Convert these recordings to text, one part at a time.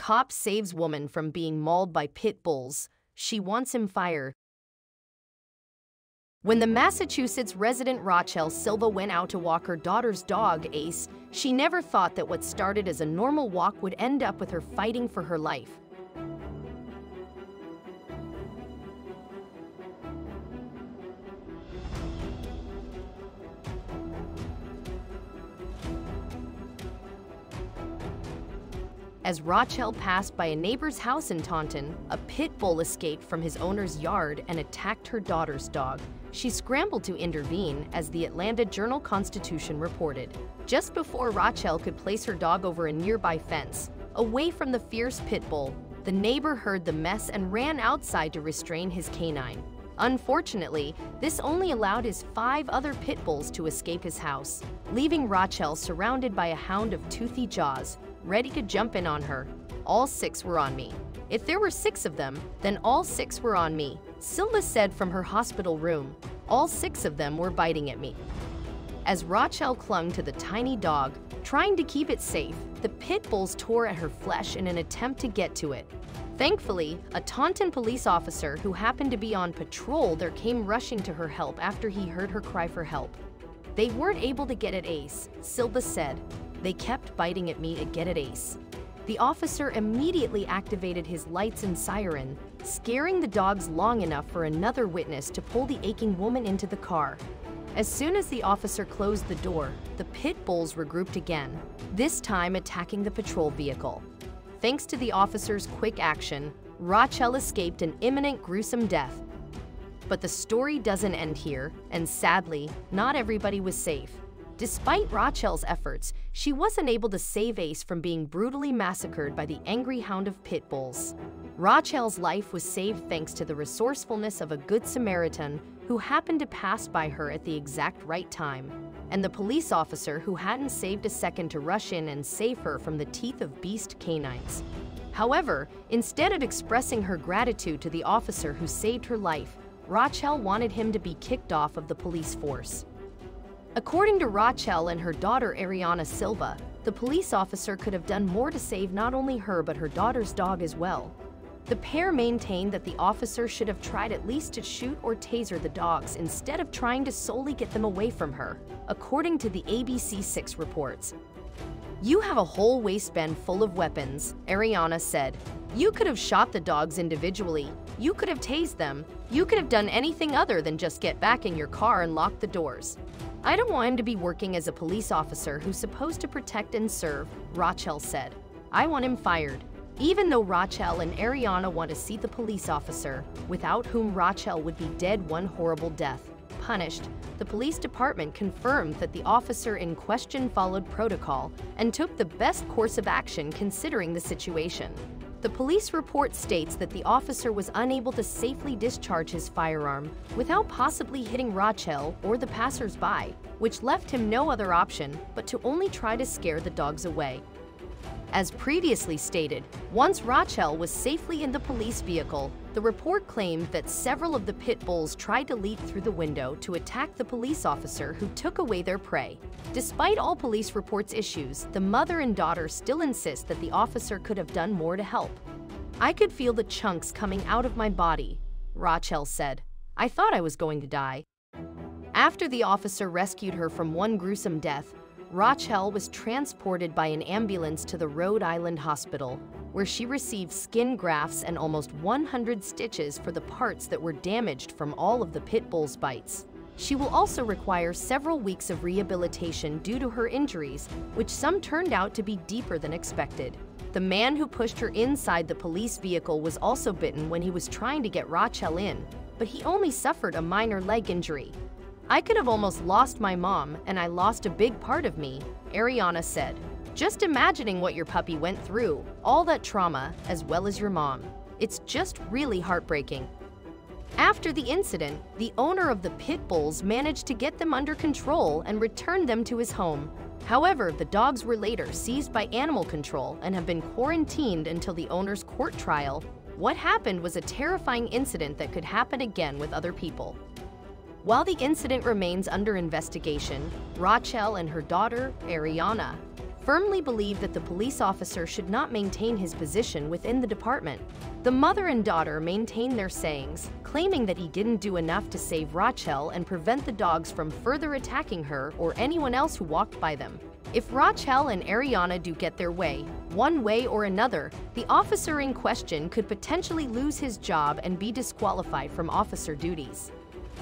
Cop saves woman from being mauled by pit bulls. She wants him fired. When the Massachusetts resident Rochelle Silva went out to walk her daughter's dog, Ace, she never thought that what started as a normal walk would end up with her fighting for her life. As Rochelle passed by a neighbor's house in Taunton, a pit bull escaped from his owner's yard and attacked her daughter's dog. She scrambled to intervene, as the Atlanta Journal-Constitution reported. Just before Rochelle could place her dog over a nearby fence, away from the fierce pit bull, the neighbor heard the mess and ran outside to restrain his canine. Unfortunately, this only allowed his 5 other pit bulls to escape his house, leaving Rochelle surrounded by a hound of toothy jaws, ready to jump in on her. All 6 were on me. If there were 6 of them, then all 6 were on me, Silva said from her hospital room. All 6 of them were biting at me. As Rochelle clung to the tiny dog, trying to keep it safe, the pit bulls tore at her flesh in an attempt to get to it. Thankfully, a Taunton police officer who happened to be on patrol there came rushing to her help after he heard her cry for help. They weren't able to get at Ace, Silva said. They kept biting at me to get at Ace. The officer immediately activated his lights and siren, scaring the dogs long enough for another witness to pull the aching woman into the car. As soon as the officer closed the door, the pit bulls regrouped again, this time attacking the patrol vehicle. Thanks to the officer's quick action, Rochelle escaped an imminent gruesome death. But the story doesn't end here, and sadly, not everybody was safe. Despite Rochelle's efforts, she wasn't able to save Ace from being brutally massacred by the angry hound of pit bulls. Rochelle's life was saved thanks to the resourcefulness of a good Samaritan who happened to pass by her at the exact right time, and the police officer who hadn't saved a second to rush in and save her from the teeth of beast canines. However, instead of expressing her gratitude to the officer who saved her life, Rochelle wanted him to be kicked off of the police force. According to Rochelle and her daughter Rochelle Silva, the police officer could have done more to save not only her but her daughter's dog as well. The pair maintained that the officer should have tried at least to shoot or taser the dogs instead of trying to solely get them away from her, according to the ABC6 reports. "You have a whole waistband full of weapons," Ariana said. "You could have shot the dogs individually, you could have tased them, you could have done anything other than just get back in your car and lock the doors. I don't want him to be working as a police officer who's supposed to protect and serve," Rochelle said. "I want him fired." Even though Rochelle and Ariana want to see the police officer, without whom Rochelle would be dead one horrible death, punished, the police department confirmed that the officer in question followed protocol and took the best course of action considering the situation. The police report states that the officer was unable to safely discharge his firearm without possibly hitting Rochelle or the passers-by, which left him no other option but to only try to scare the dogs away. As previously stated, once Rochelle was safely in the police vehicle, the report claimed that several of the pit bulls tried to leap through the window to attack the police officer who took away their prey. Despite all police reports' issues, the mother and daughter still insist that the officer could have done more to help. "I could feel the chunks coming out of my body," Rochelle said. "I thought I was going to die." After the officer rescued her from one gruesome death, Rochelle was transported by an ambulance to the Rhode Island hospital, where she received skin grafts and almost 100 stitches for the parts that were damaged from all of the pit bull's bites. She will also require several weeks of rehabilitation due to her injuries, which some turned out to be deeper than expected. The man who pushed her inside the police vehicle was also bitten when he was trying to get Rochelle in, but he only suffered a minor leg injury. "I could have almost lost my mom, and I lost a big part of me," Ariana said. "Just imagining what your puppy went through, all that trauma, as well as your mom. It's just really heartbreaking." After the incident, the owner of the pit bulls managed to get them under control and return them to his home. However, the dogs were later seized by animal control and have been quarantined until the owner's court trial. What happened was a terrifying incident that could happen again with other people. While the incident remains under investigation, Rochelle and her daughter, Ariana, firmly believe that the police officer should not maintain his position within the department. The mother and daughter maintain their sayings, claiming that he didn't do enough to save Rochelle and prevent the dogs from further attacking her or anyone else who walked by them. If Rochelle and Ariana do get their way, one way or another, the officer in question could potentially lose his job and be disqualified from officer duties.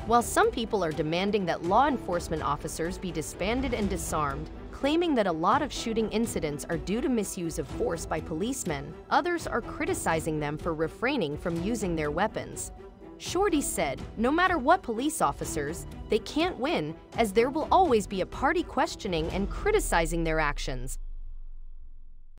While some people are demanding that law enforcement officers be disbanded and disarmed, claiming that a lot of shooting incidents are due to misuse of force by policemen, others are criticizing them for refraining from using their weapons. Shorty said, no matter what police officers, they can't win, as there will always be a party questioning and criticizing their actions.